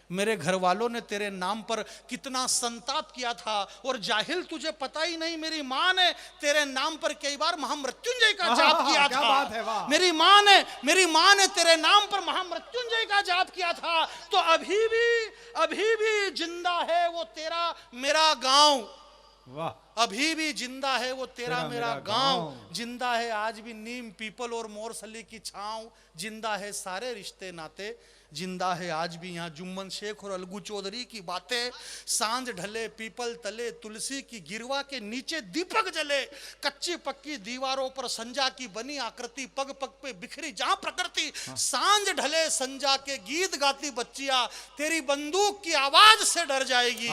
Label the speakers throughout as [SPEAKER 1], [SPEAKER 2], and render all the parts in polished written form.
[SPEAKER 1] मेरे घर वालों ने तेरे नाम पर कितना संताप किया था, और जाहिल तुझे पता ही नहीं, मेरी माँ ने तेरे नाम पर कई बार महामृत्युंजय का जाप किया
[SPEAKER 2] क्या
[SPEAKER 1] था।
[SPEAKER 2] बात है, वाह।
[SPEAKER 1] मेरी माँ ने तेरे नाम पर महामृत्युंजय का जाप किया था। तो अभी भी जिंदा है वो तेरा मेरा गांव,
[SPEAKER 2] वाह।
[SPEAKER 1] अभी भी जिंदा है वो तेरा मेरा गांव, जिंदा है आज भी नीम पीपल और मोरसली की छांव, जिंदा है सारे रिश्ते नाते, जिंदा है आज भी यहाँ जुम्मन शेख और अलगू चौधरी की बातें। सांझ ढले पीपल तले तुलसी की गिरवा के नीचे दीपक जले, कच्ची पक्की दीवारों पर संजा की बनी आकृति, पग पग पे बिखरी जहां प्रकृति। सांझ ढले संजा के गीत गाती बच्चियां, तेरी बंदूक की आवाज से डर जाएगी,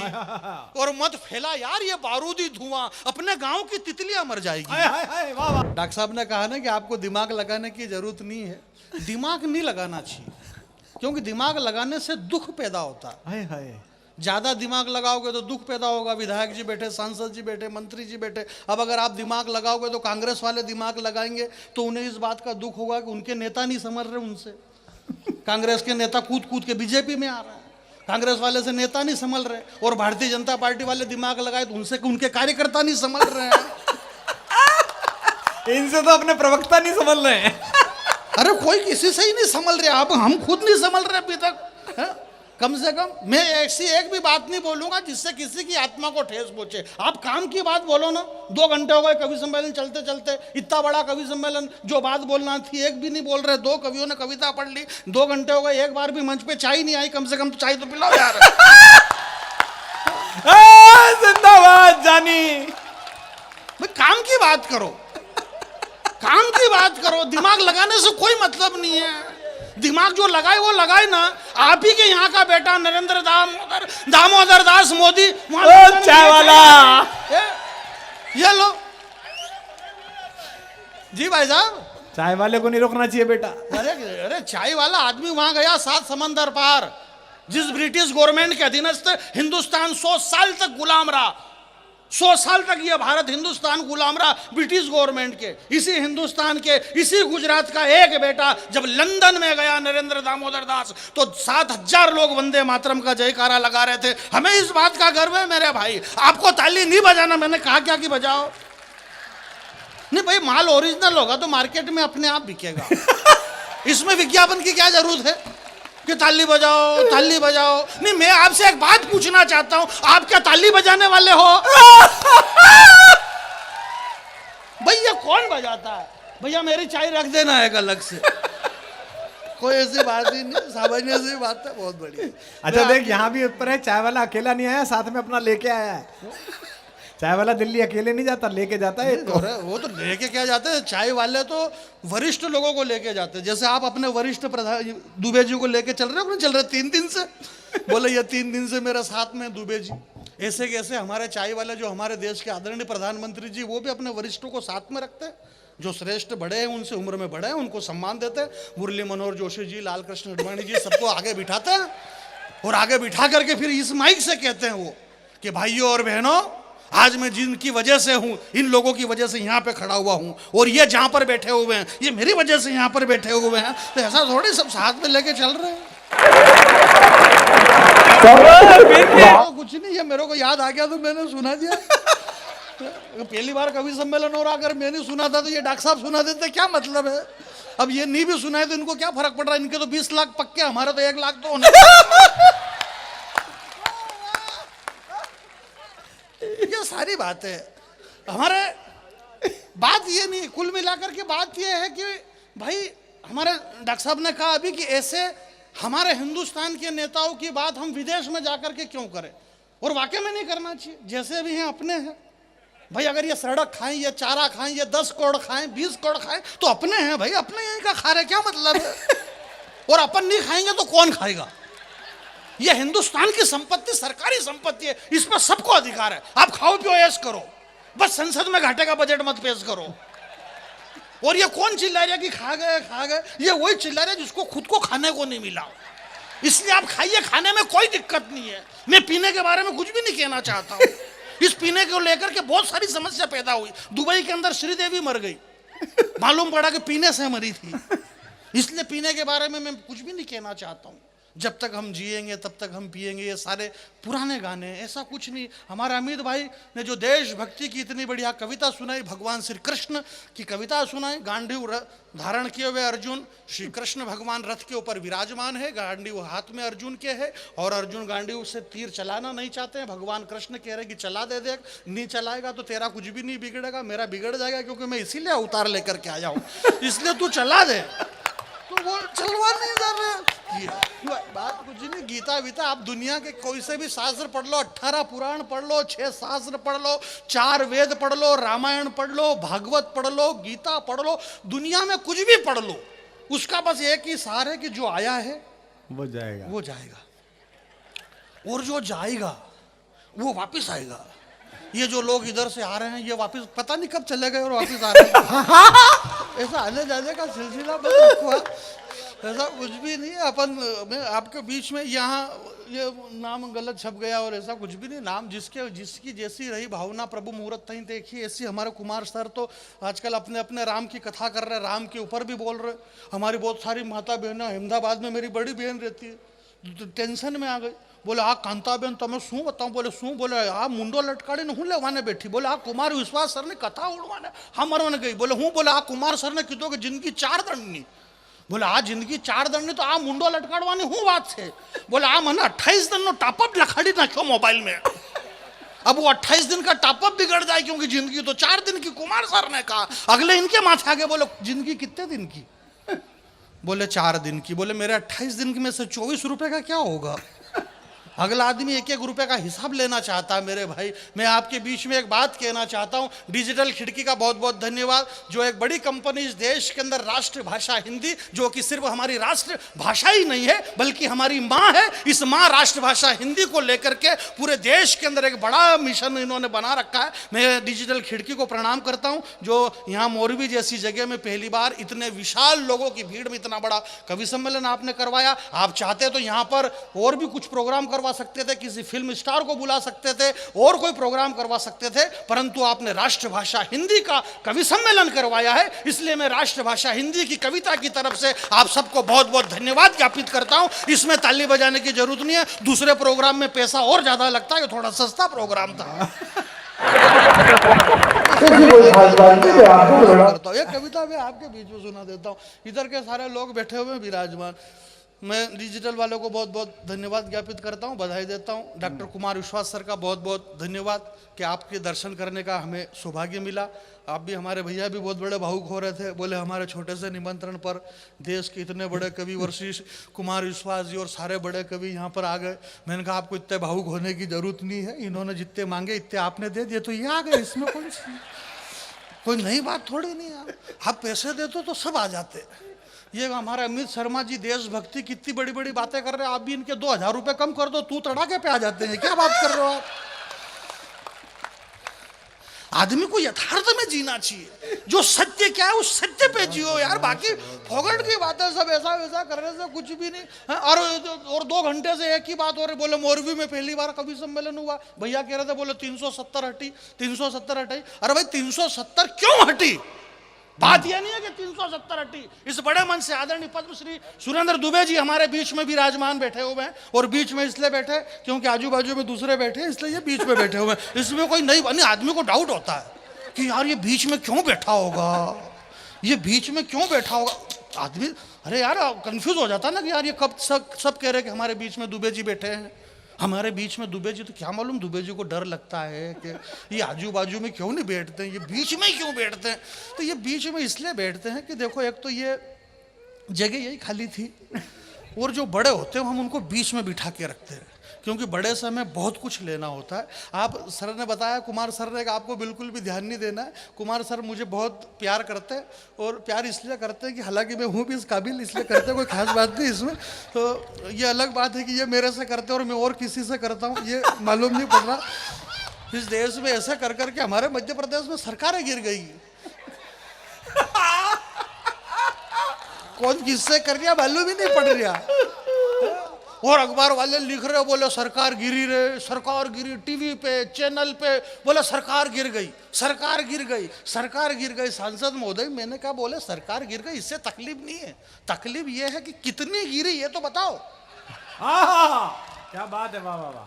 [SPEAKER 1] और मत फैला यार ये बारूदी धुआं, अपने गांव की तितलियां मर जाएगी। डॉक्टर साहब ने कहा ना कि आपको दिमाग लगाने की जरूरत नहीं है। दिमाग नहीं लगाना चाहिए, क्योंकि दिमाग लगाने से दुख पैदा होता है। ज्यादा दिमाग लगाओगे तो दुख पैदा होगा। विधायक जी बैठे, सांसद जी बैठे, मंत्री जी बैठे। अब अगर आप दिमाग लगाओगे तो कांग्रेस वाले दिमाग लगाएंगे तो उन्हें इस बात का दुख होगा कि उनके नेता नहीं समझ रहे उनसे। कांग्रेस के नेता कूद कूद के बीजेपी में आ रहा है, कांग्रेस वाले से नेता नहीं समझ रहे, और भारतीय जनता पार्टी वाले दिमाग लगाए तो उनसे उनके कार्यकर्ता नहीं समझ रहे हैं।
[SPEAKER 2] इनसे तो अपने प्रवक्ता नहीं समझ रहे हैं।
[SPEAKER 1] अरे कोई किसी से ही नहीं समझ रहे, अब हम खुद नहीं समझ रहे अभी तक है? कम से कम मैं ऐसी एक भी बात नहीं बोलूंगा जिससे किसी की आत्मा को ठेस पहुंचे। आप काम की बात बोलो ना। 2 घंटे हो गए कवि सम्मेलन चलते चलते, इतना बड़ा कवि सम्मेलन, जो बात बोलना थी एक भी नहीं बोल रहे। 2 कवियों ने कविता पढ़ ली, 2 घंटे हो गए, एक बार भी मंच पे चाय नहीं आई। कम से कम तो चाय तो पिलाओ यार।
[SPEAKER 2] जिंदाबाद जानी।
[SPEAKER 1] भाई काम की बात करो, काम की बात करो। दिमाग लगाने से कोई मतलब नहीं है। दिमाग जो लगाए वो लगाए ना। आप ही के यहाँ का बेटा नरेंद्र दामोदर दास मोदी
[SPEAKER 2] चाय वाला,
[SPEAKER 1] ये लो जी भाई साहब,
[SPEAKER 2] चाय वाले को नहीं रोकना चाहिए बेटा।
[SPEAKER 1] अरे चाय वाला आदमी वहां गया 7 समंदर पार, जिस ब्रिटिश गवर्नमेंट के अधीनस्थ हिंदुस्तान 100 साल तक गुलाम रहा। 100 साल तक ये भारत हिंदुस्तान गुलाम रहा ब्रिटिश गवर्नमेंट के। इसी हिंदुस्तान के, इसी गुजरात का एक बेटा जब लंदन में गया नरेंद्र दामोदर दास, तो 7000 लोग वंदे मातरम का जयकारा लगा रहे थे। हमें इस बात का गर्व है मेरे भाई। आपको ताली नहीं बजाना, मैंने कहा क्या कि बजाओ। नहीं भाई, माल ओरिजिनल होगा तो मार्केट में अपने आप बिकेगा। इसमें विज्ञापन की क्या जरूरत है कि ताली बजाओ ताली बजाओ। नहीं, मैं आपसे एक बात पूछना चाहता हूं, आप क्या ताली बजाने वाले हो? भैया कौन बजाता है? भैया मेरी चाय रख देना है अलग से। कोई ऐसी बात ही नहीं, सामान्य सी बात है, बहुत बढ़िया।
[SPEAKER 2] अच्छा देख, यहाँ भी ऊपर है, चाय वाला अकेला नहीं आया, साथ में अपना लेके आया है। चाय वाला दिल्ली अकेले नहीं जाता, लेके जाता है।
[SPEAKER 1] तो वो तो लेके क्या जाते हैं, चाय वाले तो वरिष्ठ लोगों को लेके जाते हैं। जैसे आप अपने वरिष्ठ प्रधान दुबे जी को लेके चल रहे हो, चल रहे 3 दिन से, बोले ये 3 दिन से मेरे साथ में दुबे जी। ऐसे कैसे हमारे चाय वाले जो हमारे देश के आदरणीय प्रधानमंत्री जी, वो भी अपने वरिष्ठों को साथ में रखते हैं। जो श्रेष्ठ बड़े हैं, उनसे उम्र में बड़े हैं, उनको सम्मान देते हैं। मुरली मनोहर जोशी जी, लाल कृष्ण अडवाणी जी, सबको आगे बिठाते हैं, और आगे बिठा करके फिर इस माइक से कहते हैं वो कि भाइयों और बहनों, आज मैं जिनकी वजह से हूं, इन लोगों की वजह से यहाँ पे खड़ा हुआ हूं, और ये जहां पर बैठे हुए हैं, ये मेरी वजह से यहाँ पर बैठे हुए हैं। तो ऐसा थोड़ी सब साथ में लेके चल रहे हैं। कुछ नहीं, ये मेरे को याद आ गया तो मैंने सुना दिया। पहली बार कवि सम्मेलन हो रहा, अगर मैंने सुना था तो ये डॉक्टर साहब सुना देते, क्या मतलब है? अब ये नहीं भी सुना है तो इनको क्या फर्क पड़ रहा है? इनके तो 20 लाख पक्के, हमारे तो 1 लाख तो होने। ये सारी बात है हमारे। बात ये नहीं, कुल मिलाकर के बात ये है कि भाई हमारे डॉक्टर साहब ने कहा अभी कि ऐसे हमारे हिंदुस्तान के नेताओं की बात हम विदेश में जाकर के क्यों करें, और वाकई में नहीं करना चाहिए। जैसे भी हैं अपने हैं भाई। अगर ये सड़क खाएं, ये चारा खाएं, ये 10 करोड़ खाएं, 20 करोड़ खाएं, तो अपने हैं भाई, अपने यहीं का खा रहे, क्या मतलब है? और अपन नहीं खाएंगे तो कौन खाएगा? ये हिंदुस्तान की संपत्ति सरकारी संपत्ति है, इस पर सबको अधिकार है। आप खाओ पियो ऐश करो, बस संसद में घाटे का बजट मत पेश करो। और ये कौन चिल्ला रहा कि खा गए खा गए? ये वही चिल्ला रहा जिसको खुद को खाने को नहीं मिला। इसलिए आप खाइए, खाने में कोई दिक्कत नहीं है। मैं पीने के बारे में कुछ भी नहीं कहना चाहता हूँ। इस पीने को लेकर के बहुत सारी समस्या पैदा हुई। दुबई के अंदर श्रीदेवी मर गई, मालूम पड़ा कि पीने से मरी थी। इसलिए पीने के बारे में मैं कुछ भी नहीं कहना चाहता हूँ। जब तक हम जिएंगे तब तक हम पिएंगे, ये सारे पुराने गाने हैं, ऐसा कुछ नहीं। हमारे अमित भाई ने जो देशभक्ति की इतनी बढ़िया कविता सुनाई, भगवान श्री कृष्ण की कविता सुनाई, गांडीव धारण किए हुए अर्जुन, श्री कृष्ण भगवान रथ के ऊपर विराजमान है, गांडीव हाथ में अर्जुन के है, और अर्जुन गांडीव से तीर चलाना नहीं चाहते हैं। भगवान कृष्ण कह रहे कि चला दे, देख नहीं चलाएगा तो तेरा कुछ भी नहीं बिगड़ेगा, मेरा बिगड़ जाएगा, क्योंकि मैं इसीलिए अवतार लेकर के आया हूँ, इसलिए तू चला दे। तो वो चलवा नहीं जा रहे। बात कुछ नहीं, गीता वीता आप दुनिया के कोई से भी शास्त्र पढ़ लो, 18 पुराण पढ़ लो, 6 शास्त्र पढ़ लो, 4 वेद पढ़ लो, रामायण पढ़ लो, भागवत पढ़ लो, गीता पढ़ लो, दुनिया में कुछ भी पढ़ लो, उसका बस एक ही सार है कि जो आया है
[SPEAKER 2] वो जाएगा,
[SPEAKER 1] वो जाएगा, और जो जाएगा वो वापिस आएगा। ये जो लोग इधर से आ रहे हैं ये वापिस पता नहीं कब चले गए और वापिस आ रहे हैं। ऐसा आने जाने का सिलसिला बस रखो, ऐसा कुछ भी नहीं। अपन मैं आपके बीच में यहाँ ये नाम गलत छप गया और ऐसा कुछ भी नहीं। नाम जिसकी जैसी रही भावना प्रभु मुहूर्त नहीं देखी, ऐसी हमारे कुमार सर तो आजकल अपने अपने राम की कथा कर रहे, राम के ऊपर भी बोल रहे। हमारी बहुत सारी माता बहनें, अहमदाबाद में मेरी बड़ी बहन रहती है, टेंशन में आ गई, बोले आ कांता बेन तमें शू बताऊं, बोले शू, बोले आ मुंडो लटकाड़ी ने हूँ लेवाने बैठी, बोले आ कुमार विश्वास सर ने कथा उड़वाने हम मरवाने गई, बोले हूँ, बोले आ कुमार सर ने कीधो कि जिंदगी 4 दंडनी, बोले आ जिंदगी 4 दंडनी तो आ मुंडो लटकाड़वानी हूँ बात है, बोले आ मैंने 28 दिन नो टॉपअप लखाड़ी नाख्यो मोबाइल में, अब वो 28 दिन का टॉपअप बिगड़ जाए क्योंकि जिंदगी तो 4 दिन की। कुमार सर ने कहा, अगले इनके माथे आगे बोलो जिंदगी कितने दिन की, बोले 4 दिन की, बोले मेरे 28 दिन की में से 24 रुपए का क्या होगा। अगला आदमी 1-1 रुपए का हिसाब लेना चाहता है। मेरे भाई मैं आपके बीच में एक बात कहना चाहता हूं, डिजिटल खिड़की का बहुत बहुत धन्यवाद, जो एक बड़ी कंपनी इस देश के अंदर राष्ट्रभाषा हिंदी, जो कि सिर्फ हमारी राष्ट्र भाषा ही नहीं है बल्कि हमारी माँ है, इस माँ राष्ट्रभाषा हिंदी को लेकर के पूरे देश के अंदर एक बड़ा मिशन इन्होंने बना रखा है। मैं डिजिटल खिड़की को प्रणाम करता हूँ, जो यहाँ मोरबी जैसी जगह में पहली बार इतने विशाल लोगों की भीड़ में इतना बड़ा कवि सम्मेलन आपने करवाया। आप चाहते तो यहाँ पर और भी कुछ प्रोग्राम करवा सकते थे, किसी फिल्म स्टार को बुला सकते थे और कोई प्रोग्राम करवा सकते थे, परंतु आपने राष्ट्रभाषा हिंदी का कवि सम्मेलन करवाया है, इसलिए मैं राष्ट्रभाषा हिंदी की कविता की तरफ से आप सबको बहुत बहुत धन्यवाद ज्ञापित करता हूं। इसमें ताली बजाने की जरूरत नहीं है, दूसरे प्रोग्राम में पैसा और ज्यादा लगता है, ये थोड़ा सस्ता प्रोग्राम था। ये कविता मैं आपके बीच में सुना देता हूँ, इधर के सारे लोग बैठे हुए विराजमान। मैं डिजिटल वालों को बहुत बहुत धन्यवाद ज्ञापित करता हूं, बधाई देता हूं। डॉक्टर कुमार विश्वास सर का बहुत बहुत धन्यवाद कि आपके दर्शन करने का हमें सौभाग्य मिला। आप भी, हमारे भैया भी बहुत बड़े भावुक हो रहे थे, बोले हमारे छोटे से निमंत्रण पर देश के इतने बड़े कवि वशिष्ठ कुमार विश्वास जी और सारे बड़े कवि यहाँ पर आ गए। मैंने कहा आपको इतने भावुक होने की जरूरत नहीं है, इन्होंने जितने मांगे इतने आपने दे दिए तो ये आ गए, इसमें कोई नई बात थोड़ी नहीं है। आप पैसे देते तो सब आ जाते। ये हमारे अमित शर्मा जी देशभक्ति कितनी बड़ी बड़ी बातें कर रहे हैं, आप भी इनके 2000 रुपए कम कर दो, तू तड़ाके पे आ जाते हैं, क्या बात कर रहे हो आप। आदमी को यथार्थ में जीना चाहिए, जो सत्य क्या है उस सत्य पे जियो यार, बाकी फोगट की बातें सब ऐसा वैसा करने से कुछ भी नहीं है। और 2 घंटे से एक ही बात हो रही, बोले मोरबी में पहली बार कवि सम्मेलन हुआ, भैया कह रहे थे बोले 370 हटी, 370 हटी। अरे भाई 370 क्यों हटी, बात यह नहीं है कि 370 हटी। इस बड़े मन से आदरणीय पद्मश्री सुरेंद्र दुबे जी हमारे बीच में विराजमान बैठे हुए हैं, और बीच में इसलिए बैठे क्योंकि आजू बाजू में दूसरे बैठे इसलिए ये बीच में बैठे हुए हैं। इसमें कोई नहीं, आदमी को डाउट होता है कि यार ये बीच में क्यों बैठा होगा, ये बीच में क्यों बैठा होगा। आदमी अरे यार कंफ्यूज हो जाता है ना कि यार ये कब सब कह रहे कि हमारे बीच में दुबे जी बैठे हैं, हमारे बीच में दुबे जी, तो क्या मालूम दुबे जी को डर लगता है कि ये आजू बाजू में क्यों नहीं बैठते हैं, ये बीच में क्यों बैठते हैं। तो ये बीच में इसलिए बैठते हैं कि देखो एक तो ये जगह यही खाली थी, और जो बड़े होते हैं हम उनको बीच में बिठा के रखते हैं, क्योंकि बड़े से हमें बहुत कुछ लेना होता है। आप सर ने बताया, कुमार सर ने, आपको बिल्कुल भी ध्यान नहीं देना है। कुमार सर मुझे बहुत प्यार करते हैं, और प्यार इसलिए करते हैं कि हालांकि मैं हूँ भी इस काबिल, इसलिए करते हैं, कोई खास बात नहीं इसमें। तो ये अलग बात है कि ये मेरे से करते हैं और मैं और किसी से करता हूँ, ये मालूम नहीं पड़ रहा। इस देश में ऐसा कर करके हमारे मध्य प्रदेश में सरकारें गिर गई, कौन किससे कर रहा मालूम ही नहीं पड़ रहा। और अखबार वाले लिख रहे, बोले सरकार गिरी रे, सरकार गिरी, टीवी पे चैनल पे बोले सरकार गिर गई, सरकार गिर गई, सरकार गिर गई। सांसद महोदय मैंने कहा बोले सरकार गिर गई, इससे तकलीफ नहीं है, तकलीफ ये है कि कितनी गिरी ये तो बताओ।
[SPEAKER 2] क्या बात है, वाह वाह वाह।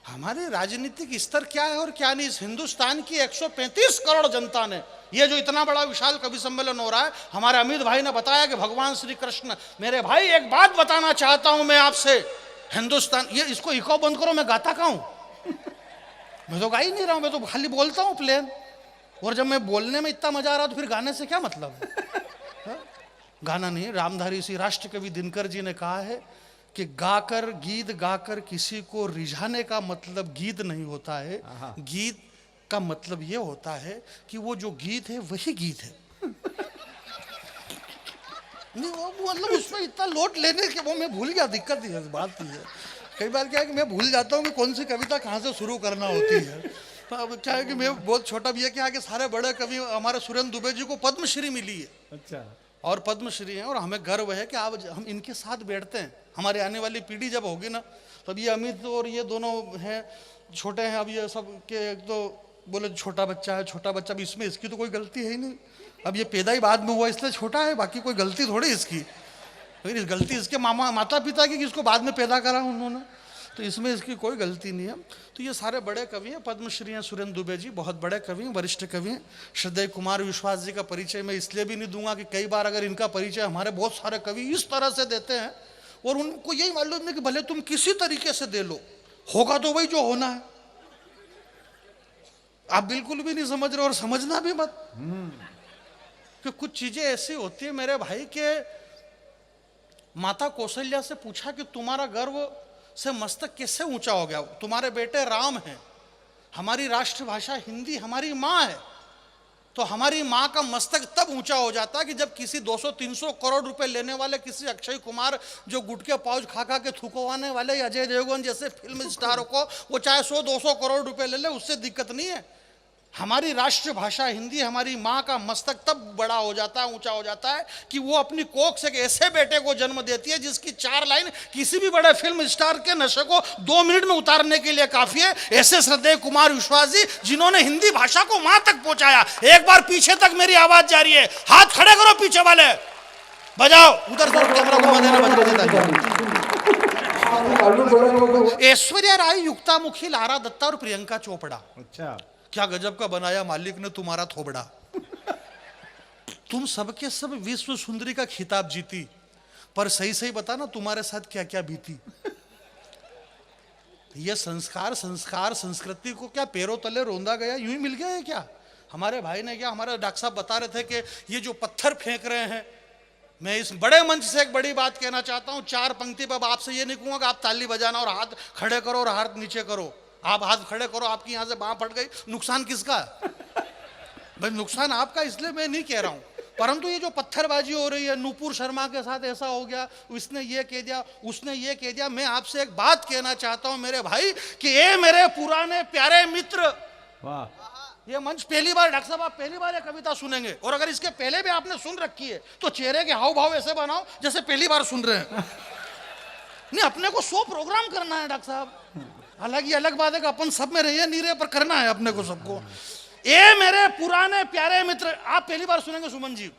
[SPEAKER 1] हमारे राजनीतिक स्तर क्या है और क्या नहीं। इस हिंदुस्तान की 135 करोड़ जनता ने, ये जो इतना बड़ा विशाल कवि सम्मेलन हो रहा है, हमारे अमित भाई ने बताया कि भगवान श्री कृष्ण, मेरे भाई एक बात बताना चाहता हूं मैं आपसे, हिंदुस्तान, ये इसको इको बंद करो, मैं गाता कहाँ हूं? मैं तो गा ही नहीं रहा हूं, मैं तो खाली बोलता हूं प्लेन। और जब मैं बोलने में इतना मजा आ रहा तो फिर गाने से क्या मतलब है? गाना नहीं। रामधारी सिंह राष्ट्र कवि दिनकर जी ने कहा है कि गाकर, गीत गाकर किसी को रिझाने का मतलब गीत नहीं होता है, गीत का मतलब ये होता है कि वो जो गीत है वही गीत है। नहीं वो मतलब उसमें इतना लोट लेने के वो मैं भूल गया, दिक्कत ही है, बात ही है। कई बार क्या है कि मैं भूल जाता हूँ कि कौन सी कविता कहाँ से शुरू करना होती है। तो अब क्या है कि मैं बहुत छोटा भी है, क्या है कि सारे बड़े कवि, हमारे सुरेंद्र दुबे जी को पद्मश्री मिली है।
[SPEAKER 2] अच्छा।
[SPEAKER 1] और पद्मश्री हैं, और हमें गर्व है कि आप हम इनके साथ बैठते हैं। हमारे आने वाली पीढ़ी जब होगी ना, तब ये अमित और ये दोनों हैं, छोटे हैं, अब ये सब के एक तो बोले छोटा बच्चा है, छोटा बच्चा भी, इसमें इसकी तो कोई गलती है ही नहीं। अब ये पैदा ही बाद में हुआ इसलिए छोटा है, बाकी कोई गलती थोड़ी इसकी। फिर इस गलती इसके माता पिता की, इसको बाद में पैदा करा उन्होंने, तो इसमें इसकी कोई गलती नहीं है। तो ये सारे बड़े कवि हैं, पद्मश्री हैं सुरेंद्र दुबे जी, बहुत बड़े कवि हैं, वरिष्ठ कवि हैं। श्रद्धेय कुमार विश्वास जी का परिचय मैं इसलिए भी नहीं दूंगा कि कई बार अगर इनका परिचय हमारे बहुत सारे कवि इस तरह से देते हैं और उनको यही मालूम नहीं कि भले तुम किसी तरीके से दे लो, होगा तो वही जो होना है। आप बिल्कुल भी नहीं समझ रहे और समझना भी मत, कि कुछ चीजें ऐसी होती है मेरे भाई के। माता कौशल्या से पूछा कि तुम्हारा गर्व से मस्तक कैसे ऊंचा हो गया? तुम्हारे बेटे राम हैं, हमारी राष्ट्रभाषा हिंदी, हमारी माँ है, तो हमारी माँ का मस्तक तब ऊंचा हो जाता है कि जब किसी 200-300 करोड़ रुपए लेने वाले किसी अक्षय कुमार जो गुटके पाउच खा खा के थूकवाने वाले अजय देवगन जैसे फिल्म स्टारों को वो चाहे 100-200 करोड़ रुपए ले ले, उससे दिक्कत नहीं है। हमारी राष्ट्रभाषा हिंदी, हमारी माँ का मस्तक तब बड़ा हो जाता है, ऊंचा हो जाता है कि वो अपनी कोख से एक ऐसे बेटे को जन्म देती है जिसकी 4 लाइन किसी भी बड़े फिल्म स्टार के नशे को 2 मिनट में उतारने के लिए काफी है। ऐसे श्रद्धेय कुमार विश्वास जी जिन्होंने हिंदी भाषा को माँ तक पहुंचाया। एक बार पीछे तक मेरी आवाज जा रही है, हाथ खड़े करो पीछे वाले, बजाओ उधर से कैमरा घुमा देना, बज रही। ऐश्वर्या राय, युक्ता मुखी, लारा दत्ता और प्रियंका चोपड़ा।
[SPEAKER 2] अच्छा,
[SPEAKER 1] क्या गजब का बनाया मालिक ने तुम्हारा थोबड़ा। तुम सबके सब विश्व सुंदरी का खिताब जीती, पर सही सही बता ना तुम्हारे साथ क्या क्या बीती। ये संस्कार संस्कृति को क्या पैरों तले रोंदा गया, यूं ही मिल गया है क्या? हमारे भाई ने क्या, हमारे डॉक्टर साहब बता रहे थे कि ये जो पत्थर फेंक रहे हैं, मैं इस बड़े मंच से एक बड़ी बात कहना चाहता हूं। 4 पंक्ति पर आपसे ये नहीं कहूंगा कि आप ताली बजाना और हाथ खड़े करो और हाथ नीचे करो। आप हाथ खड़े करो, आपकी यहां से बांह फट गई, नुकसान किसका है भाई? नुकसान आपका, इसलिए मैं नहीं कह रहा हूं। परंतु ये जो पत्थरबाजी हो रही है, नूपुर शर्मा के साथ ऐसा हो गया, उसने ये कह दिया, उसने ये कह दिया, मैं आपसे एक बात कहना चाहता हूं मेरे भाई कि ये मेरे पुराने प्यारे मित्र। वाह, ये मंच पहली बार, डॉक्टर साहब आप पहली बार ये कविता सुनेंगे, और अगर इसके पहले भी आपने सुन रखी है तो चेहरे के हाव भाव ऐसे बनाओ जैसे पहली बार सुन रहे हैं। नहीं, अपने को 100 प्रोग्राम करना है डॉक्टर साहब। हालांकि अलग बात है कि अपन सब में रहिए नहीं रहे, पर करना है अपने को सबको। ए मेरे पुराने प्यारे मित्र, आप पहली बार सुनेंगे सुमन जी।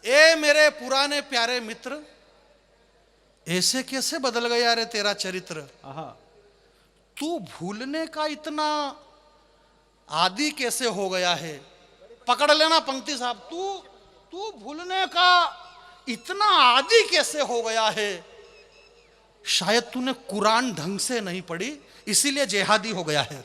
[SPEAKER 1] ए मेरे पुराने प्यारे मित्र, ऐसे कैसे बदल गया रे तेरा चरित्र। तू भूलने का इतना आदि कैसे हो गया है। पकड़ लेना पंक्ति साहब, तू भूलने का इतना आदि कैसे हो गया है। शायद तूने कुरान ढंग से नहीं पढ़ी, इसीलिए जेहादी हो गया है।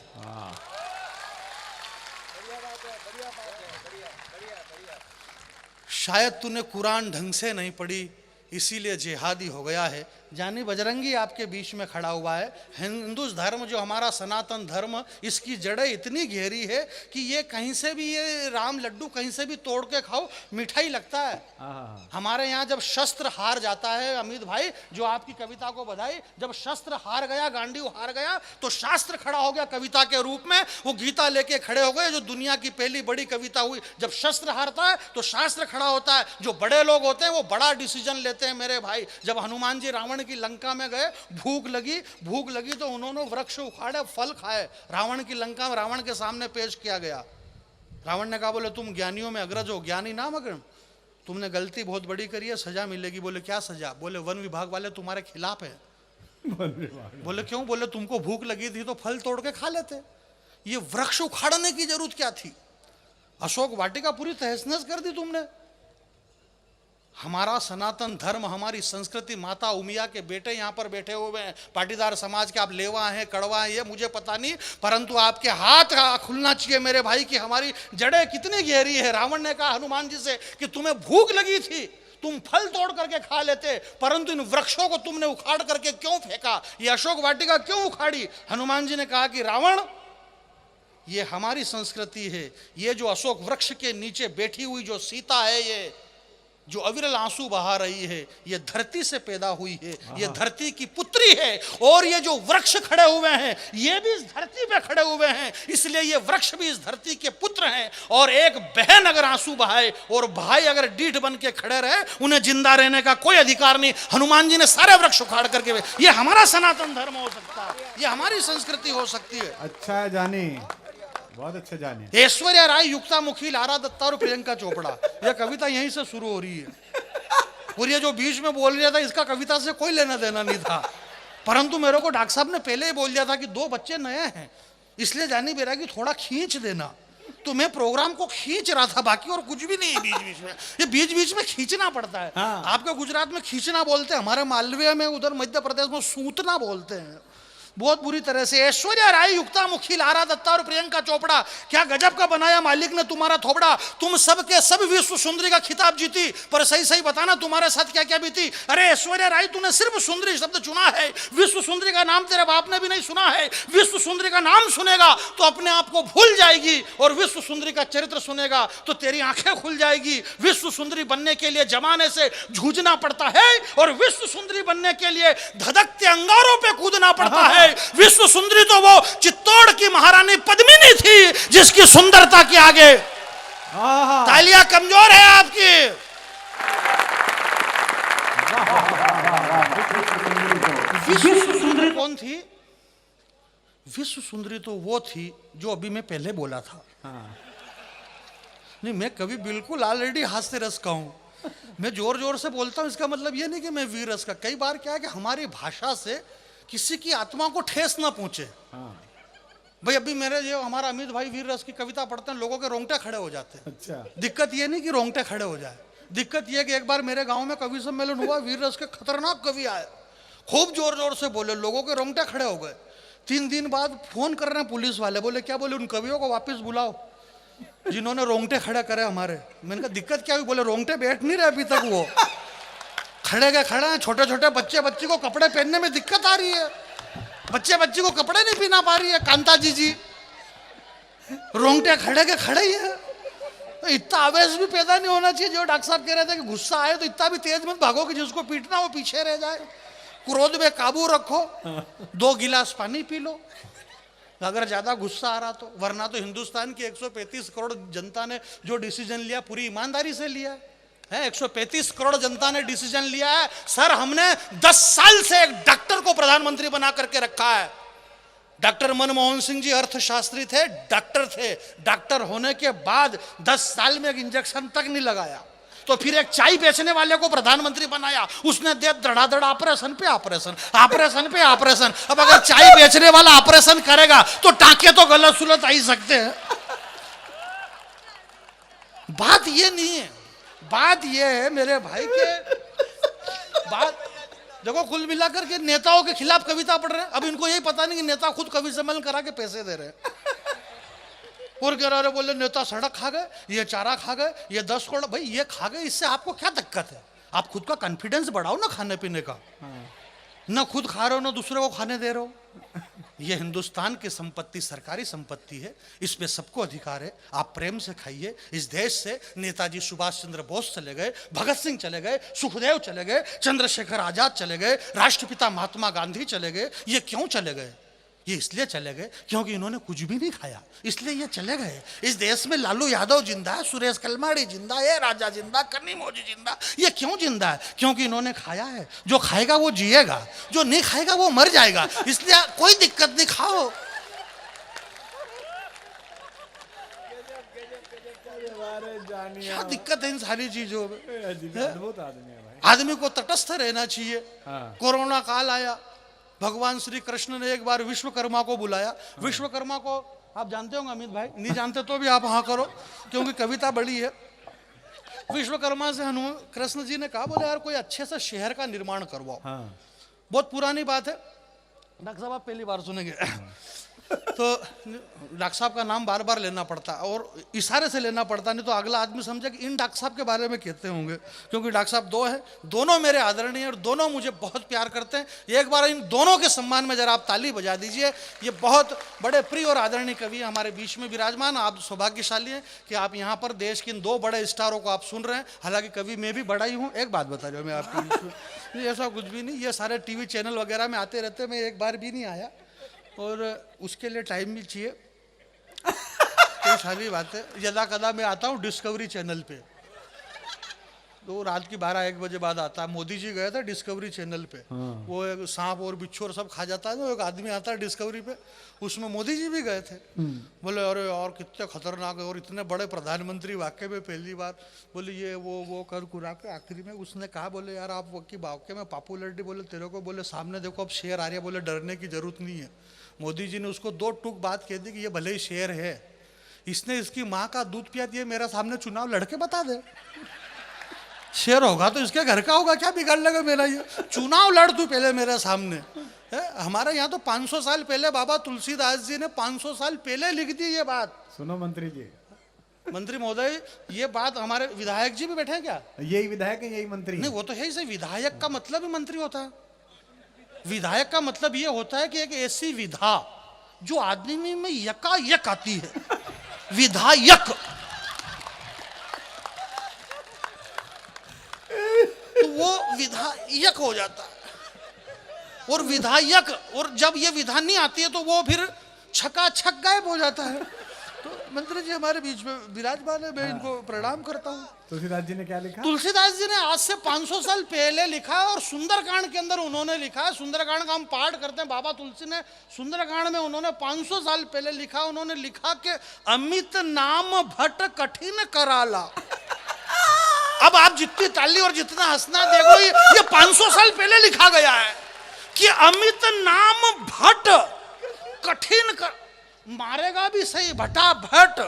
[SPEAKER 1] शायद तूने कुरान ढंग से नहीं पढ़ी, इसीलिए जिहादी हो गया है। जानी बजरंगी आपके बीच में खड़ा हुआ है। हिंदू धर्म जो हमारा सनातन धर्म, इसकी जड़ें इतनी गहरी है कि ये कहीं से भी, ये राम लड्डू कहीं से भी तोड़ के खाओ मिठाई लगता है। हमारे यहाँ जब शस्त्र हार जाता है, अमित भाई जो आपकी कविता को बधाई, जब शस्त्र हार गया, गांडीव हार गया, तो शास्त्र खड़ा हो गया कविता के रूप में। वो गीता लेके खड़े हो गए, जो दुनिया की पहली बड़ी कविता हुई। जब शस्त्र हारता है तो शास्त्र खड़ा होता है। जो बड़े लोग होते हैं वो बड़ा डिसीजन लेते हैं मेरे भाई। जब हनुमान जी रावण की लंका में गए, भूख लगी तो उन्होंने वृक्ष उखाड़े, फल खाए। रावण की लंका में रावण के सामने पेश किया गया। रावण ने कहा, बोले तुम ज्ञानियों में अग्रज हो, ज्ञानी नाम अग्र, तुमने गलती बहुत बड़ी करी है, सजा मिलेगी। बोले क्या सजा? बोले वन विभाग वाले तुम्हारे खिलाफ है, बोले क्यों? बोले तुमको भूख लगी थी तो फल तोड़ के खा लेते, ये वृक्ष उखाड़ने की जरूरत क्या थी? अशोक वाटिका पूरी तहस नहस कर दी तुमने। हमारा सनातन धर्म, हमारी संस्कृति, माता उमिया के बेटे यहाँ पर बैठे हुए हैं, पाटीदार समाज के, आप लेवा हैं कड़वा हैं ये मुझे पता नहीं, परंतु आपके हाथ खुलना चाहिए मेरे भाई कि हमारी जड़ें कितनी गहरी है। रावण ने कहा हनुमान जी से कि तुम्हें भूख लगी थी, तुम फल तोड़ करके खा लेते, परंतु इन वृक्षों को तुमने उखाड़ करके क्यों फेंका? ये अशोक वाटिका क्यों उखाड़ी? हनुमान जी ने कहा कि रावण, ये हमारी संस्कृति है, ये जो अशोक वृक्ष के नीचे बैठी हुई जो सीता है, ये जो अविरल आंसू बहा रही है, ये धरती से पैदा हुई है, ये धरती की पुत्री है, और ये जो वृक्ष खड़े हुए हैं ये भी इस धरती पे खड़े हुए हैं, इसलिए ये वृक्ष भी इस धरती के पुत्र हैं। और एक बहन अगर आंसू बहाए और भाई अगर डीठ बन के खड़े रहे, उन्हें जिंदा रहने का कोई अधिकार नहीं। हनुमान जी ने सारे वृक्ष उखाड़ करके, ये हमारा सनातन धर्म हो सकता है, ये हमारी संस्कृति हो सकती है।
[SPEAKER 2] अच्छा है जानी, बहुत अच्छा जानी।
[SPEAKER 1] ऐश्वर्या राय, युक्ता मुखी, लारा दत्ता और प्रियंका चोपड़ा, यह कविता यहीं से शुरू हो रही है। और ये जो बीच में बोल रहा था इसका कविता से कोई लेना देना नहीं था, परंतु मेरे को डॉक्टर साहब ने पहले ही बोल दिया था कि 2 बच्चे नए हैं, इसलिए जानी बेरा की थोड़ा खींच देना। तो मैं प्रोग्राम को खींच रहा था, बाकी और कुछ भी नहीं है बीच बीच में, ये बीच बीच में खींचना पड़ता है।
[SPEAKER 2] हाँ।
[SPEAKER 1] आपके गुजरात में खींचना बोलते हैं, हमारे मालवीय में, उधर मध्य प्रदेश में सूतना बोलते हैं, बहुत बुरी तरह से। ऐश्वर्या राय, युक्ता मुखी, लारा दत्ता और प्रियंका चोपड़ा, क्या गजब का बनाया मालिक ने तुम्हारा थोपड़ा। तुम सब के सब विश्व सुंदरी का खिताब जीती, पर सही सही बताना तुम्हारे साथ क्या क्या बीती। अरे ऐश्वर्या राय, तूने सिर्फ सुंदरी शब्द चुना है, विश्व सुंदरी का नाम तेरे बाप ने भी नहीं सुना है। विश्व सुंदरी का नाम सुनेगा तो अपने आप को भूल जाएगी, और विश्व सुंदरी का चरित्र सुनेगा तो तेरी आंखें खुल जाएगी। विश्व सुंदरी बनने के लिए जमाने से जूझना पड़ता है, और विश्व सुंदरी बनने के लिए धधकते अंगारों पे कूदना पड़ता है। विश्व सुंदरी तो वो चित्तौड़ की महारानी पद्मिनी थी, जिसकी सुंदरता के आगे तालियां कमजोर है आपकी। विश्व सुंदरी कौन थी? विश्व सुंदरी तो वो थी जो अभी मैं पहले बोला था। नहीं, मैं कभी बिल्कुल ऑलरेडी हास्य रस का हूं, मैं जोर जोर से बोलता हूं, इसका मतलब ये नहीं कि मैं वीर रस का। कई बार क्या है कि हमारी भाषा से किसी की आत्मा को ठेस ना पहुंचे। भाई अभी मेरे जो हमारा अमित भाई वीर रस की कविता पढ़ते हैं, लोगों के रोंगटे खड़े हो जाते हैं।
[SPEAKER 2] अच्छा।
[SPEAKER 1] दिक्कत ये नहीं कि रोंगटे खड़े हो जाए, दिक्कत ये कि एक बार मेरे गांव में कवि सम्मेलन हुआ, वीर रस के खतरनाक कवि आए, खूब जोर जोर से बोले, लोगों के रोंगटे खड़े हो गए। 3 दिन बाद फोन कर रहे हैं पुलिस वाले, बोले क्या? बोले उन कवियों को वापस बुलाओ जिन्होंने रोंगटे खड़े करे हमारे। मैंने कहा दिक्कत क्या हुई? बोले रोंगटे बैठ नहीं रहे अभी तक, वो खड़े गए खड़े हैं। छोटे छोटे बच्चे, बच्ची को कपड़े पहनने में दिक्कत आ रही है, बच्ची को कपड़े नहीं पहना पा रही है। कांता जी रोंगटे खड़े के खड़े ही है। तो इतना आवेश भी पैदा नहीं होना चाहिए। जो डॉक्टर साहब कह रहे थे कि गुस्सा आए तो इतना भी तेज मत भागो कि जिसको पीटना वो पीछे रह जाए। क्रोध में काबू रखो, 2 गिलास पानी पी लो अगर ज्यादा गुस्सा आ रहा तो, वरना तो हिंदुस्तान की 135 करोड़ जनता ने जो डिसीजन लिया पूरी ईमानदारी से लिया है। 135 करोड़ जनता ने डिसीजन लिया है। सर, हमने 10 साल से एक डॉक्टर को प्रधानमंत्री बना करके रखा है। डॉक्टर मनमोहन सिंह जी अर्थशास्त्री थे, डॉक्टर थे, डॉक्टर होने के बाद 10 साल में एक इंजेक्शन तक नहीं लगाया। तो फिर एक चाय बेचने वाले को प्रधानमंत्री बनाया, उसने दे धड़ाधड़ ऑपरेशन पे ऑपरेशन, ऑपरेशन पे ऑपरेशन। अब अगर चाय बेचने वाला ऑपरेशन करेगा तो टांके तो गलत सुलत आ ही सकते हैं। बात ये नहीं है, बात ये है मेरे भाई के, बात देखो कुल मिलाकर के नेताओं के खिलाफ कविता पढ़ रहे हैं। अब इनको यही पता नहीं कि नेता खुद कवि सम्मेलन करा के पैसे दे रहे हैं। और कह रहे बोले नेता सड़क खा गए, ये चारा खा गए, ये 10 करोड़। भाई ये खा गए, इससे आपको क्या दिक्कत है? आप खुद का कॉन्फिडेंस बढ़ाओ ना खाने पीने का। ना खुद खा रहे हो ना दूसरे को खाने दे रहे हो। ये हिंदुस्तान की संपत्ति सरकारी संपत्ति है, इसमें सबको अधिकार है। आप प्रेम से खाइए। इस देश से नेताजी सुभाष चंद्र बोस चले गए, भगत सिंह चले गए, सुखदेव चले गए, चंद्रशेखर आजाद चले गए, राष्ट्रपिता महात्मा गांधी चले गए। ये क्यों चले गए? ये इसलिए चले गए क्योंकि इन्होंने कुछ भी नहीं खाया, इसलिए ये चले गए। इस देश में लालू यादव जिंदा है, सुरेश कलमाड़ी जिंदा है, राजा जिंदा, कन्नी मौजी जिंदा। ये क्यों जिंदा है? क्योंकि इन्होंने खाया है। जो खाएगा वो जिएगा, जो नहीं खाएगा वो मर जाएगा। इसलिए कोई दिक्कत नहीं, खाओ। क्या दिक्कत है इन सारी चीजों में? आदमी को तटस्थ रहना चाहिए। कोरोना काल आया, भगवान श्री कृष्ण ने एक बार विश्वकर्मा को बुलाया। विश्वकर्मा को आप जानते होंगे अमित भाई, नहीं जानते तो भी आप हाँ करो क्योंकि कविता बड़ी है। विश्वकर्मा से हनुमान कृष्ण जी ने कहा, बोले यार कोई अच्छे से शहर का निर्माण करवाओ।
[SPEAKER 2] हाँ।
[SPEAKER 1] बहुत पुरानी बात है, डॉक्टर साहब आप पहली बार सुनेंगे। तो डॉक्टर साहब का नाम बार बार लेना पड़ता और इशारे से लेना पड़ता, नहीं तो अगला आदमी समझे कि इन डॉक्टर साहब के बारे में कहते होंगे, क्योंकि डॉक्टर साहब दो हैं, दोनों मेरे आदरणीय हैं और दोनों मुझे बहुत प्यार करते हैं। एक बार इन दोनों के सम्मान में जरा आप ताली बजा दीजिए। ये बहुत बड़े प्रिय और आदरणीय कवि हमारे बीच में विराजमान। आप सौभाग्यशाली हैं कि आप यहाँ पर देश के इन दो बड़े स्टारों को आप सुन रहे हैं। हालांकि कवि मैं भी बड़ा ही हूँ। एक बात बता रहा हूँ मैं आपको, ऐसा कुछ भी नहीं, ये सारे टीवी चैनल वगैरह में आते रहते, मैं एक बार भी नहीं आया और उसके लिए टाइम भी चाहिए। कोई सारी बात है, यदा कदा मैं आता हूँ डिस्कवरी चैनल पे, तो रात की 12-1 बजे बाद आता है। मोदी जी गए थे डिस्कवरी चैनल पे। वो एक सांप और बिच्छू और सब खा जाता है, एक आदमी आता है डिस्कवरी पे, उसमें मोदी जी भी गए थे। बोले अरे और कितने खतरनाक है और इतने बड़े प्रधानमंत्री वाकई में पहली बार। बोले ये वो कर कुरा के आखिरी में उसने कहा, बोले यार आप की वाकई में पॉपुलरिटी, बोले तेरे को, बोले सामने देखो अब शेर आ रही है, बोले डरने की जरूरत नहीं है। मोदी जी ने उसको 2 टूक बात कह दी कि ये भले ही शेर है, इसने इसकी माँ का दूध पिया दिया, मेरा सामने चुनाव लड़के बता दे। शेर होगा तो इसके घर का होगा, क्या बिगाड़ लेगा मेरा ये? चुनाव लड़ तू पहले मेरे सामने। हमारे यहाँ तो 500 साल पहले बाबा तुलसीदास जी ने 500 साल पहले लिख दी ये बात।
[SPEAKER 2] सुनो मंत्री जी,
[SPEAKER 1] मंत्री महोदय, ये बात हमारे विधायक जी भी बैठे हैं क्या?
[SPEAKER 2] यही विधायक है, यही मंत्री
[SPEAKER 1] नहीं, वो तो है ही सही। विधायक का मतलब ही मंत्री होता है। विधायक का मतलब ये होता है कि एक ऐसी विधा जो आदमी में यकायक आती है, विधायक। तो वो विधायक हो जाता है। और विधायक, और जब ये विधा नहीं आती है तो वो फिर छकाछक गायब हो जाता है। तो मंत्री जी हमारे बीच में विराजमान है, मैं इनको प्रणाम करता हूँ।
[SPEAKER 2] तुलसीदास जी ने क्या लिखा?
[SPEAKER 1] तुलसीदास जी ने आज से 500 साल पहले लिखा है और सुंदरकांड के अंदर उन्होंने लिखा है। सुंदरकांड का हम पाठ करते हैं, बाबा तुलसी ने सुंदरकांड में उन्होंने 500 साल पहले लिखा। उन्होंने लिखा कि अमित नाम भट्ट कठिन कराला। अब आप जितनी ताली और जितना हंसना देखो, ये 500 साल पहले लिखा गया है कि अमित नाम भट्ट कठिन कर, मारेगा भी सही भट्टा भट्ट।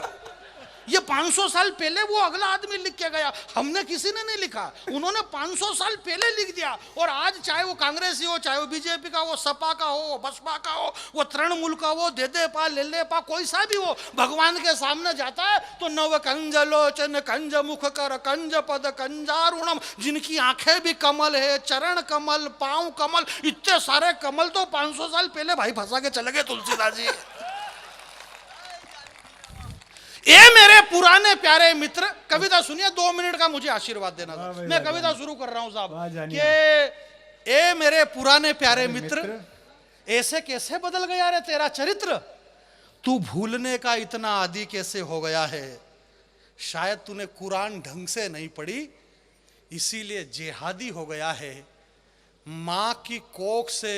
[SPEAKER 1] ये 500 साल पहले वो अगला आदमी लिख के गया, हमने किसी ने नहीं लिखा, उन्होंने 500 साल पहले लिख दिया। और आज चाहे वो कांग्रेसी हो, चाहे वो बीजेपी का हो, सपा का हो, बसपा का हो, वो तृणमूल का हो, देदेपा लेलेपा, कोई सा भी हो, भगवान के सामने जाता है तो नव कंज लोचन कंज मुख कर कंज पद कंजारुणम, जिनकी आंखें भी कमल है, चरण कमल, पांव कमल, इतने सारे कमल तो 500 साल पहले भाई फंसा के चले गए तुलसीदास जी। ये मेरे पुराने प्यारे मित्र, कविता सुनिए, 2 मिनट का मुझे आशीर्वाद देना था। मैं कविता शुरू कर रहा हूं साहब कि ए मेरे पुराने प्यारे मित्र, ऐसे कैसे बदल गया रे तेरा चरित्र, तू भूलने का इतना आदी कैसे हो गया है, शायद तूने कुरान ढंग से नहीं पढ़ी इसीलिए जेहादी हो गया है, माँ की कोख से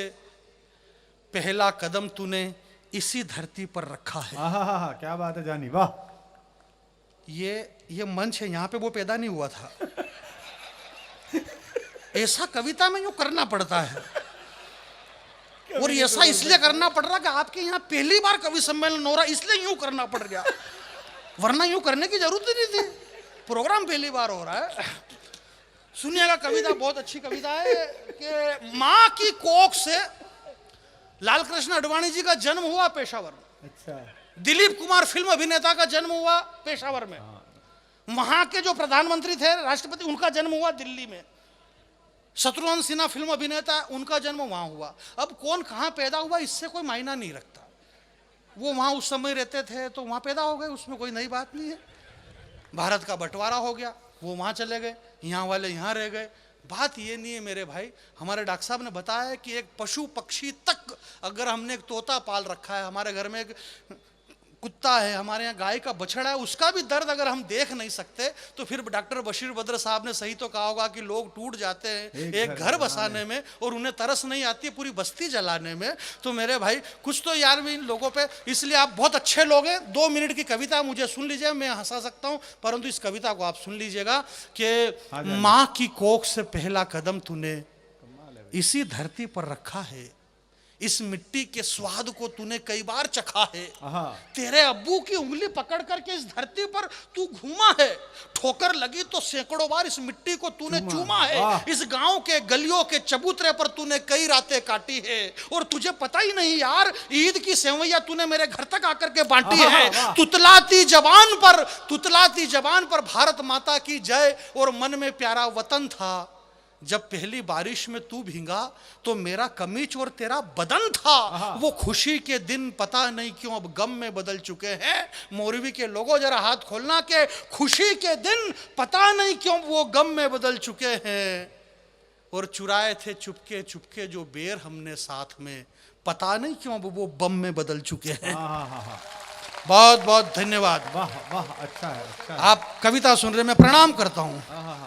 [SPEAKER 1] पहला कदम तूने इसी धरती पर रखा है।
[SPEAKER 2] आहा, क्या बात है जानी, वाह।
[SPEAKER 1] ये मंच है, यहाँ पे वो पैदा नहीं हुआ था। ऐसा कविता में यूं करना पड़ता है, और ऐसा इसलिए करना पड़ रहा कि आपके यहाँ पहली बार कवि सम्मेलन हो रहा, इसलिए यूं करना पड़ गया, वरना यूं करने की जरूरत ही नहीं थी। प्रोग्राम पहली बार हो रहा है। सुनिएगा, कविता बहुत अच्छी कविता है कि माँ की कोख से लाल कृष्ण आडवाणी जी का जन्म हुआ पेशावर में।
[SPEAKER 2] अच्छा।
[SPEAKER 1] दिलीप कुमार फिल्म अभिनेता का जन्म हुआ पेशावर में। वहां के जो प्रधानमंत्री थे, राष्ट्रपति, उनका जन्म हुआ दिल्ली में। शत्रुघ्न सिन्हा फिल्म अभिनेता, उनका जन्म वहां हुआ। अब कौन कहां पैदा हुआ इससे कोई मायना नहीं रखता, वो वहां उस समय रहते थे तो वहां पैदा हो गए, उसमें कोई नई बात नहीं है। भारत का बंटवारा हो गया, वो वहां चले गए, यहाँ वाले यहाँ रह गए। बात ये नहीं है मेरे भाई, हमारे डॉक्टर साहब ने बताया कि एक पशु पक्षी तक, अगर हमने एक तोता पाल रखा है, हमारे घर में एक कुत्ता है, हमारे यहाँ गाय का बछड़ा है, उसका भी दर्द अगर हम देख नहीं सकते तो फिर डॉक्टर बशीर बद्र साहब ने सही तो कहा होगा कि लोग टूट जाते हैं एक घर बसाने में और उन्हें तरस नहीं आती है पूरी बस्ती जलाने में। तो मेरे भाई कुछ तो यार भी इन लोगों पे, इसलिए आप बहुत अच्छे लोग हैं। 2 मिनट की कविता मुझे सुन लीजिए, मैं हंसा सकता हूँ परंतु इस कविता को आप सुन लीजिएगा कि माँ की कोख से पहला कदम तूने इसी धरती पर रखा है, इस मिट्टी के स्वाद को तूने कई बार चखा है।
[SPEAKER 2] आहा।
[SPEAKER 1] तेरे अब्बू की उंगली पकड़ करके इस धरती पर तू घूमा है, ठोकर लगी तो सैकड़ों बार इस मिट्टी को तूने चूमा है। इस गांव के गलियों के चबूतरे पर तूने कई रातें काटी है, और तुझे पता ही नहीं यार, ईद की सेवैया तूने मेरे घर तक आकर के बांटी है। तुतलाती जबान पर भारत माता की जय, और मन में प्यारा वतन था। जब पहली बारिश में तू भींगा तो मेरा कमीज और तेरा बदन था। वो खुशी के दिन पता नहीं क्यों अब गम में बदल चुके हैं। मोरवी के लोगों जरा हाथ खोलना के खुशी के दिन पता नहीं क्यों वो गम में बदल चुके हैं। और चुराए थे चुपके चुपके जो बेर हमने साथ में, पता नहीं क्यों अब वो बम में बदल चुके हैं। बहुत बहुत धन्यवाद।
[SPEAKER 2] वाह वाह, अच्छा है, अच्छा है।
[SPEAKER 1] आप कविता सुन रहे, मैं प्रणाम करता हूँ,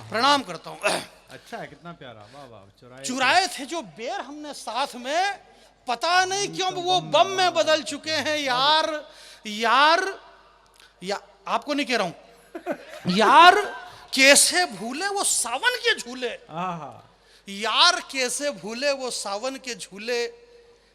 [SPEAKER 1] प्रणाम करता हूँ।
[SPEAKER 2] अच्छा है, कितना प्यारा। वाह वाह।
[SPEAKER 1] चुराए थे जो बेर हमने साथ में, पता नहीं क्यों वो बम में बदल चुके हैं। यार यार या आपको नहीं कह रहा हूं यार, कैसे भूले वो सावन के झूले। यार कैसे भूले वो सावन के झूले,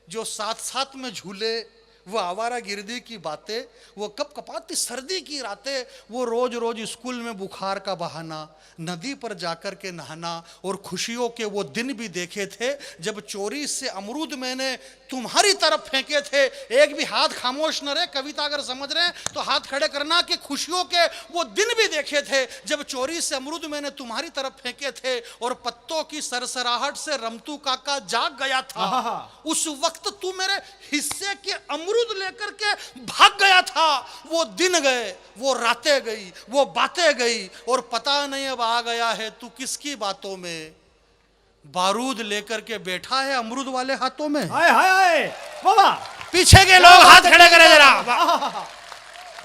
[SPEAKER 1] जो साथ साथ में झूले। वो आवारा गिरदी की बातें, वो कप कपाती सर्दी की रातें, वो रोज रोज स्कूल में बुखार का बहाना, नदी पर जाकर के नहाना, और खुशियों के वो दिन भी देखे थे जब चोरी से अमरूद मैंने तुम्हारी तरफ फेंके थे। एक भी हाथ खामोश न रहे, कविता अगर समझ रहे हैं तो हाथ खड़े करना कि खुशियों के वो दिन भी देखे थे जब चोरी से अमरूद मैंने तुम्हारी तरफ फेंके थे, और पत्तों की सरसराहट से रमतू काका जाग गया था। उस वक्त तू मेरे हिस्से के अमरूद लेकर के भाग गया था। वो दिन गए, वो रातें गई, वो बातें गई, और पता नहीं अब आ गया है तू किसकी बातों में। बारूद लेकर के बैठा है अमरूद वाले हाथों में।
[SPEAKER 2] हाय हाय हाय, बाबा
[SPEAKER 1] पीछे के लोग हाथ खड़े करें जरा।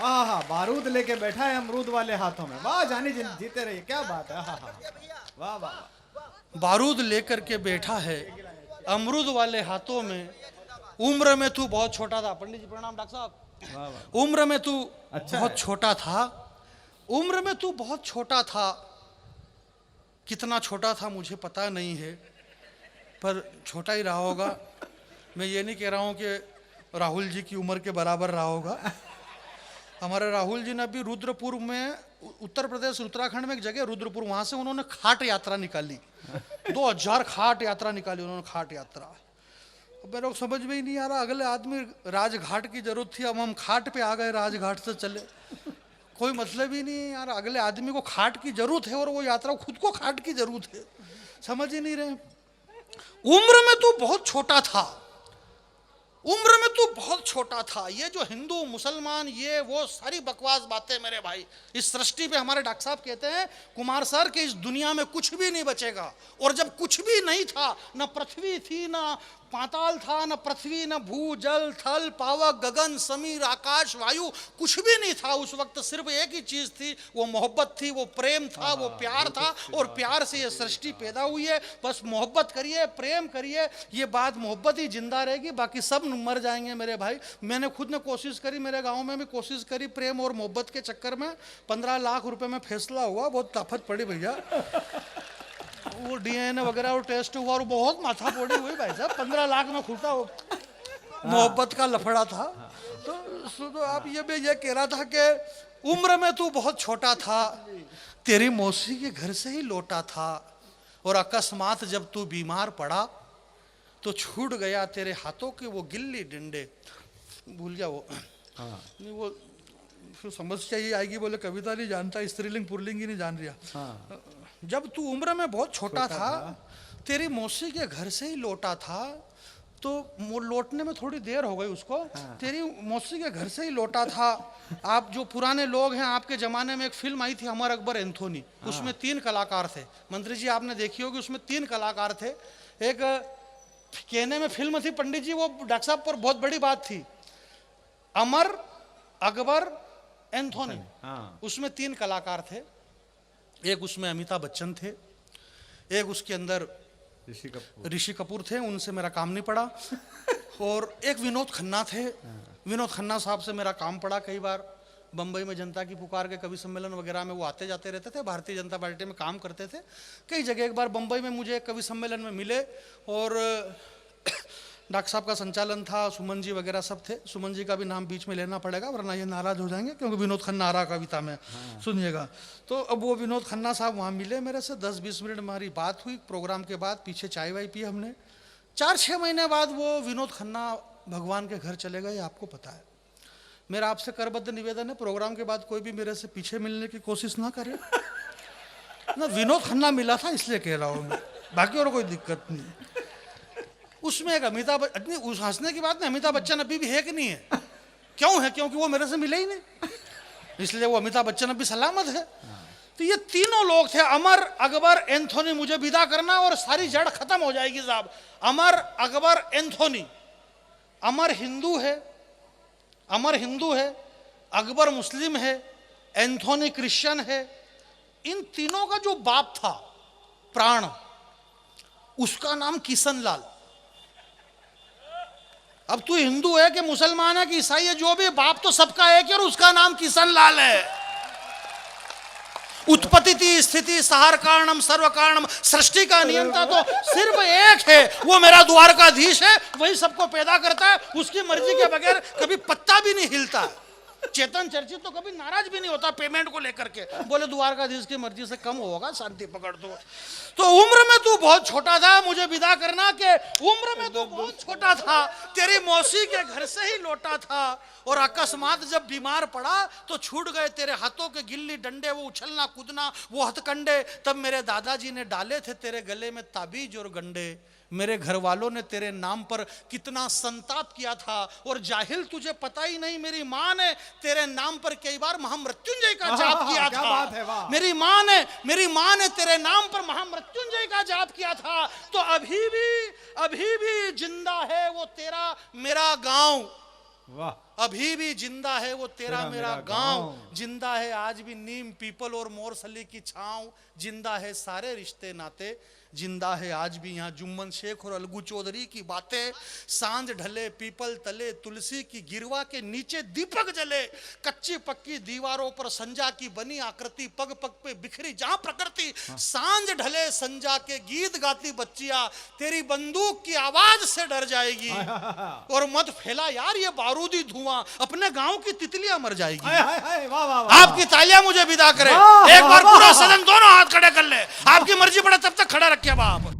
[SPEAKER 2] आहा, बारूद लेके बैठा है अमरूद वाले हाथों में। वाह जानी जीते रहिए, क्या बात है। वाह वाह।
[SPEAKER 1] बारूद लेकर के बैठा है अमरूद वाले हाथों में। उम्र में तू बहुत छोटा था। पंडित जी प्रणाम। डॉक्टर साहब, उम्र में तू बहुत छोटा था। उम्र में तू बहुत छोटा था। कितना छोटा था मुझे पता नहीं है, पर छोटा ही रहा होगा। मैं ये नहीं कह रहा हूँ कि राहुल जी की उम्र के बराबर रहा होगा। हमारे राहुल जी ने अभी रुद्रपुर में, उत्तर प्रदेश उत्तराखंड में एक जगह रुद्रपुर, वहाँ से उन्होंने खाट यात्रा निकाली। 2000 खाट यात्रा निकाली उन्होंने, खाट यात्रा। अब मेरे को समझ में ही नहीं आ रहा, अगले आदमी राजघाट की जरूरत थी, अब हम खाट पे आ गए, राजघाट से चले। कोई मतलब ही नहीं यार, अगले आदमी को खाट की जरूरत है और वो यात्रा खुद को खाट की जरूरत है, समझ ही नहीं रहे। उम्र में तो बहुत छोटा था, उम्र में तो बहुत छोटा था। ये जो हिंदू मुसलमान ये वो सारी बकवास बातें मेरे भाई, इस सृष्टि पे हमारे डॉक्टर साहब कहते हैं कुमार सर कि इस दुनिया में कुछ भी नहीं बचेगा। और जब कुछ भी नहीं था, न पृथ्वी थी, न पाताल था, न पृथ्वी, न भू जल थल पावक गगन समीर आकाश वायु, कुछ भी नहीं था उस वक्त। सिर्फ एक ही चीज थी, वो मोहब्बत थी, वो प्रेम था, वो प्यार था, और प्यार से ये सृष्टि पैदा हुई है। बस मोहब्बत करिए, प्रेम करिए, ये बात मोहब्बत ही जिंदा रहेगी, बाकी सब मर जाएंगे मेरे भाई। मैंने खुद ने कोशिश करी, मेरे गाँव में भी कोशिश करी, प्रेम और मोहब्बत के चक्कर में 15 लाख रुपए में फैसला हुआ, बहुत ताकत पड़ी भैया। वो डीएनए वगैरह और टेस्ट हुआ और बहुत माथा फोड़ी हुई भाई साहब। 15 लाख में खुलता मोहब्बत का लफड़ा था। तो आप ये कह रहा था कि उम्र में तू बहुत छोटा था, तेरी मौसी के घर से ही लौटा था, और अकस्मात जब तू बीमार पड़ा तो छूट गया तेरे हाथों के वो गिल्ली डंडे। भूल जा वो, नहीं वो फिर समस्या ये आएगी, बोले कविता नहीं जानता, स्त्रीलिंग पुरलिंग ही नहीं जान रहा। जब तू उम्र में बहुत छोटा था, तेरी मौसी के घर से ही लौटा था, तो लौटने में थोड़ी देर हो गई उसको। तेरी मौसी के घर से ही लौटा था। आप जो पुराने लोग हैं, आपके जमाने में एक फिल्म आई थी अमर अकबर एंथोनी, उसमें 3 कलाकार थे। मंत्री जी आपने देखी होगी, उसमें 3 कलाकार थे। एक कहने में फिल्म थी पंडित जी, वो डॉक्टर साहब पर बहुत बड़ी बात थी, अमर अकबर एंथोनी। उसमें 3 कलाकार थे। एक उसमें अमिताभ बच्चन थे, एक उसके अंदर ऋषि कपूर थे, उनसे मेरा काम नहीं पड़ा, और एक विनोद खन्ना थे। विनोद खन्ना साहब से मेरा काम पड़ा कई बार। बम्बई में जनता की पुकार के कवि सम्मेलन वगैरह में वो आते जाते रहते थे, भारतीय जनता पार्टी में काम करते थे कई जगह। एक बार बम्बई में मुझे एक कवि सम्मेलन में मिले, और डॉक्टर साहब का संचालन था, सुमन जी वगैरह सब थे। सुमन जी का भी नाम बीच में लेना पड़ेगा वरना ये नाराज हो जाएंगे, क्योंकि विनोद खन्ना आ रहा कविता में, सुनिएगा। तो अब वो विनोद खन्ना साहब वहाँ मिले मेरे से, 10-20 मिनट हमारी बात हुई। प्रोग्राम के बाद पीछे चाय वाय पी हमने। 4-6 महीने बाद वो विनोद खन्ना भगवान के घर चले गए, आपको पता है। मेरा आपसे करबद्ध निवेदन है, प्रोग्राम के बाद कोई भी मेरे से पीछे मिलने की कोशिश ना करे ना। विनोद खन्ना मिला था इसलिए कह रहा हूँ मैं, बाकी और कोई दिक्कत नहीं। उसमें एक अमिताभ बच्चन, उस हंसने की बात नहीं, अमिताभ बच्चन अभी भी है कि नहीं है? क्यों है? क्योंकि वो मेरे से मिले ही नहीं, इसलिए वो अमिताभ बच्चन अभी सलामत है। तो ये तीनों लोग थे, अमर, अकबर, एंथोनी। मुझे विदा करना और सारी जड़ खत्म हो जाएगी साहब। अमर, अकबर, एंथोनी। अमर हिंदू है, अमर हिंदू है, अकबर मुस्लिम है, एंथोनी क्रिश्चियन है। इन तीनों का जो बाप था प्राण, उसका नाम किशन लाल। अब तू हिंदू है कि मुसलमान है कि ईसाई है, जो भी बाप तो सबका एक है और उसका नाम किशन लाल है। उत्पत्ति स्थिति सहार कारणम सर्व कारणम, सृष्टि का नियंता तो सिर्फ एक है, वो मेरा द्वारकाधीश है। वही सबको पैदा करता है, उसकी मर्जी के बगैर कभी पत्ता भी नहीं हिलता। चेतन चर्चित तो कभी नाराज भी नहीं होता पेमेंट को लेकर के, बोले द्वारकाधीश की मर्जी से कम होगा, शांति पकड़ दो। तो उम्र में तू बहुत छोटा था, मुझे विदा करना के उम्र में तू बहुत छोटा था, तेरी मौसी के घर से ही लौटा था और अकस्मात जब बीमार पड़ा तो छूट गए तेरे हाथों के गिल्ली डंडे, वो उछलना कूदना, वो हथकंडे। तब मेरे दादाजी ने डाले थे तेरे गले में ताबीज और गंडे। मेरे घर वालों ने तेरे नाम पर कितना संताप किया था, और जाहिल तुझे पता ही नहीं, मेरी माँ ने तेरे नाम पर कई बार महामृत्युंजय का जाप किया था।
[SPEAKER 2] बात है, वाह।
[SPEAKER 1] मेरी माँ ने तेरे नाम पर महामृत्युंजय का जाप किया था। तो अभी भी जिंदा है वो तेरा मेरा गांव,
[SPEAKER 2] वाह।
[SPEAKER 1] अभी भी जिंदा है वो तेरा मेरा गांव। जिंदा है आज भी नीम पीपल और मोरसली की छांव, जिंदा है सारे रिश्ते नाते, जिंदा है आज भी यहाँ जुम्मन शेख और अलगू चौधरी की बातें। सांझ ढले पीपल तले तुलसी की गिरवा के नीचे दीपक जले, कच्ची पक्की दीवारों पर संजा की बनी आकृति, पग पग पे बिखरी जहां प्रकृति। सांझ ढले संजा के गीत गाती बच्चियां, तेरी बंदूक की आवाज से डर जाएगी। और मत फैला यार ये बारूदी धुआं, अपने गांव की तितलियां मर जाएगी।
[SPEAKER 2] वाह वाह वाह।
[SPEAKER 1] आपकी तालियां मुझे विदा करें। एक बार पूरा सदन दोनों हाथ खड़े कर ले, आपकी मर्जी पड़े तब तक खड़ा रखिए बाप।